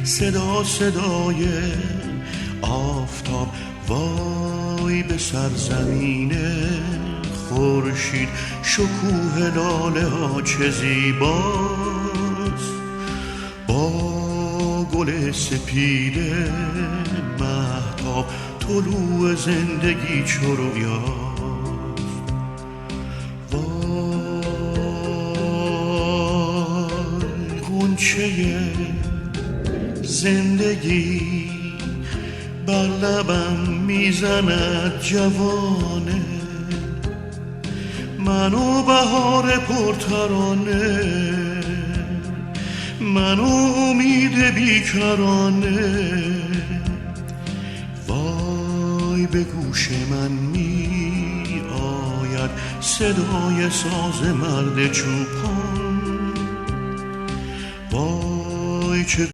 صدا صدای آفتاب. وای به سرزمین خورشید، شکوه لاله ها چه زیباست. با گل سپید مهتاب طلوع زندگی چو رویاست. وای غنچه زندگی بر لبم میزند جوانه، منو بهار پرترانه، منو امید بیکرانه. وای به گوش من می آید صدای ساز مرد چوپان. وای چه